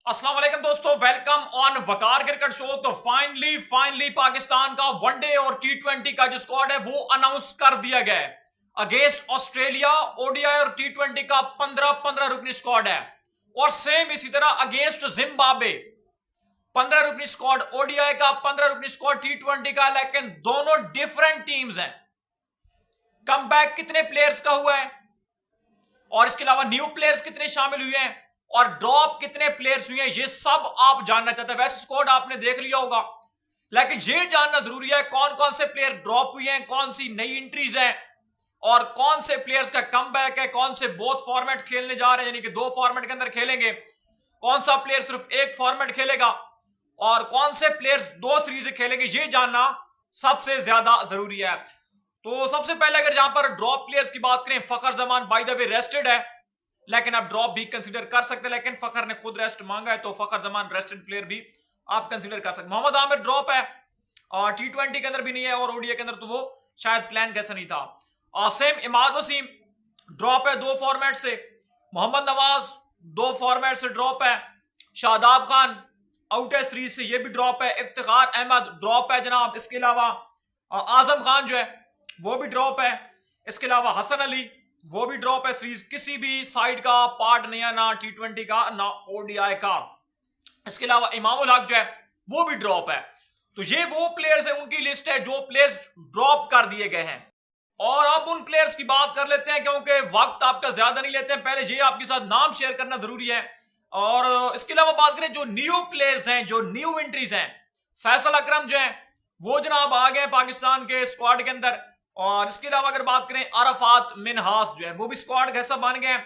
अस्सलाम वालेकुम दोस्तों, welcome on Waqar cricket show. तो फाइनली पाकिस्तान का वनडे और टी20 का जो स्क्वाड है वो अनाउंस कर दिया गया है। अगेंस्ट ऑस्ट्रेलिया ओडीआई और टी20 का 15-15 रुकनी स्क्वाड है। और सेम इसी तरह अगेंस्ट जिम्बाब्वे 15 रुकनी स्क्वाड ओडीआई का, 15 रुकनी स्क्वाड टी20 का। लेकिन दोनों डिफरेंट टीम्स हैं। कमबैक कितने प्लेयर्स का हुआ है और इसके अलावा न्यू प्लेयर्स कितने शामिल हुए हैं और ड्रॉप कितने प्लेयर्स हुए हैं, ये सब आप जानना चाहते हैं। वैसे स्क्वाड आपने देख लिया होगा, लेकिन ये जानना जरूरी है कौन कौन से प्लेयर ड्रॉप हुए हैं, कौन सी नई एंट्रीज हैं और कौन से प्लेयर्स का कमबैक है, कौन से बोथ फॉर्मेट खेलने जा रहे हैं, यानी कि दो फॉर्मेट के अंदर खेलेंगे, कौन सा प्लेयर सिर्फ एक फॉर्मेट खेलेगा और कौन से प्लेयर्स दो सीरीज खेलेंगे, ये जानना सबसे ज्यादा जरूरी है। तो सबसे पहले अगर जहां पर ड्रॉप प्लेयर्स की बात करें, Fakhar Zaman by the way rested है, लेकिन आप ड्रॉप भी कंसीडर कर सकते हैं। लेकिन फखर ने खुद रेस्ट मांगा है तो फखर जमान रेस्टेड प्लेयर भी आप कंसीडर कर सकते। मोहम्मद आमिर ड्रॉप है और टी20 के अंदर भी नहीं है और ओडीआई के अंदर तो वो शायद प्लान कैसा नहीं था। सेम इमाद वसीम ड्रॉप है दो फॉर्मेट से। मोहम्मद नवाज दो फॉर्मेट से ड्रॉप है। शादाब खान आउट है सीरीज से, ये भी ड्रॉप है। इफ्तिखार अहमद ड्रॉप है जनाब। इसके अलावा आजम खान जो है वो भी ड्रॉप है। इसके अलावा हसन अली वो भी ड्रॉप है सीरीज, किसी भी साइड का पार्ट नहीं है, ना टी20 का ना ओडीआई का। इसके अलावा इमामुल हक जो है वो भी ड्रॉप है। तो ये वो प्लेयर्स है, उनकी लिस्ट है जो प्लेयर्स ड्रॉप कर दिए गए हैं। और अब उन प्लेयर्स की बात कर लेते हैं क्योंकि वक्त आपका ज्यादा नहीं लेते हैं। पहले ये आपके साथ नाम शेयर करना जरूरी है। और इसके अलावा बात करें जो न्यू प्लेयर्स हैं, जो न्यू एंट्रीज हैं, फैसल अकरम जो है वो जनाब आ गए पाकिस्तान के स्क्वाड के अंदर। और इसके अलावा अगर बात करें अरफात मिनहास जो है वो भी स्क्वाड का हिस्सा बन गए।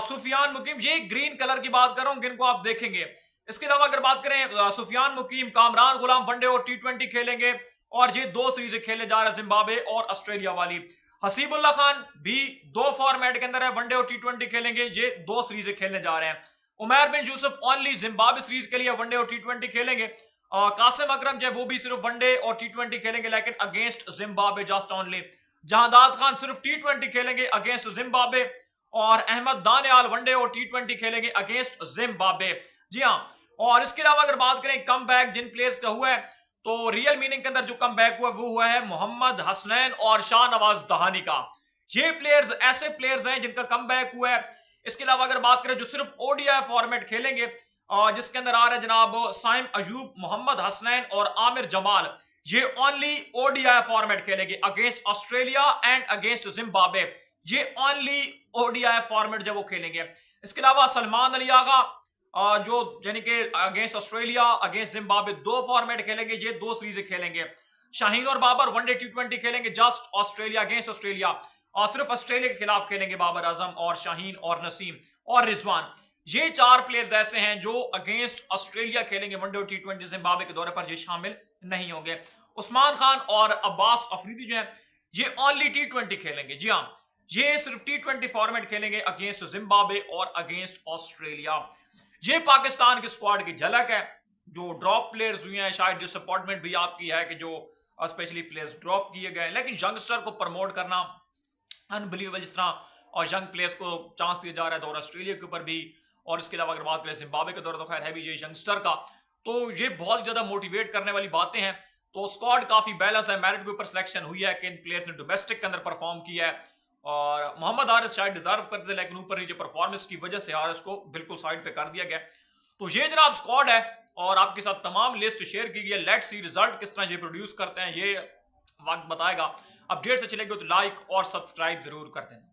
सुफियान मुकीम, ये ग्रीन कलर की बात कर रहा हूं जिनको आप देखेंगे। इसके अलावा अगर बात करें सुफियान मुकीम, कामरान गुलाम वनडे और टी20 खेलेंगे और ये दो सीरीज खेलने जा रहे हैं, जिम्बाब्वे और ऑस्ट्रेलिया वाली। हसीबुल्ला खान भी दो फॉर्मेट के अंदर है, वनडे और टी20 खेलेंगे, ये दो सीरीज खेलने जा रहे हैं। उमैर बिन यूसुफ ओनली जिम्बाब्वे सीरीज के लिए वनडे और टी20 खेलेंगे। कासिम अकरम जो है वो भी सिर्फ वनडे और टी20 खेलेंगे लेकिन against Zimbabwe just only. Jahandad Khan सिर्फ टी20 खेलेंगे अगेंस्ट जिम्बाब्वे। और अहमद दानियाल वनडे और टी20 खेलेंगे अगेंस्ट जिम्बाब्वे। जी हाँ। और इसके अलावा अगर बात करें कमबैक जिन प्लेयर्स का हुआ है, तो रियल मीनिंग के अंदर जो कमबैक हुआ वो हुआ है मोहम्मद हसनैन और शाहनवाज दहानी का। ये प्लेयर्स ऐसे प्लेयर्स हैं जिनका कमबैक हुआ है। इसके अलावा अगर बात करें जो सिर्फ ओडीआई फॉर्मेट खेलेंगे, जिसके अंदर आ रहा है जनाब साइम अयूब, मोहम्मद हसनैन और आमिर जमाल, ये ओनली ओडीआई फॉर्मेट खेलेंगे against Australia and against Zimbabwe. ये ओनली ओडीआई फॉर्मेट जब वो खेलेंगे। इसके अलावा सलमान अली आगा जो यानी कि अगेंस्ट ऑस्ट्रेलिया अगेंस्ट जिम्बाब्वे दो फॉर्मेट खेलेंगे, ये दो सीरीज खेलेंगे। शाहीन और बाबर वनडे टी20 खेलेंगे जस्ट ऑस्ट्रेलिया अगेंस्ट ऑस्ट्रेलिया, और सिर्फ ऑस्ट्रेलिया के खिलाफ खेलेंगे बाबर आजम और शाहीन और नसीम और रिजवान। ये चार प्लेयर्स ऐसे हैं जो अगेंस्ट ऑस्ट्रेलिया खेलेंगे वनडे और टी20। जिम्बाब्वे के दौरे पर ये शामिल नहीं होंगे। उस्मान खान और अब्बास अफरीदी जो है ये ओनली टी20 खेलेंगे। जी हाँ, ये सिर्फ टी20 फॉर्मेट खेलेंगे अगेंस्ट जिम्बाब्वे और अगेंस्ट ऑस्ट्रेलिया। ये पाकिस्तान के स्क्वाड की झलक है। जो ड्रॉप प्लेयर्स हुए हैं, शायद डिसअपॉइंटमेंट भी आपकी है कि जो स्पेशली प्लेयर्स ड्रॉप किए गए, लेकिन यंगस्टर को प्रमोट करना अनबिलीवेबल, जिस तरह और यंग प्लेयर्स को चांस दिया जा रहा है दौरा ऑस्ट्रेलिया के ऊपर भी। और इसके अलावा अगर बात करें जिम्बाब्वे के दौरा तो खैर है भी ये यंगस्टर का, तो ये बहुत ज्यादा मोटिवेट करने वाली बातें हैं। तो स्क्वाड काफी बैलेंस है। मेरिट के ऊपर सिलेक्शन हुई है कि इन प्लेयर्स ने डोमेस्टिक के अंदर परफॉर्म किया है। और मोहम्मद हारिस शायद डिजर्व करते थे, लेकिन ऊपर नीचे परफॉर्मेंस की वजह से हारिस को बिल्कुल साइड पे कर दिया गया। तो ये जनाब स्क्वाड है और आपके साथ तमाम लिस्ट शेयर की गई है। लेट्स सी रिजल्ट किस तरह ये प्रोड्यूस करते हैं, ये वक्त बताएगा। अपडेट से चलेगा तो लाइक और सब्सक्राइब जरूर कर देना।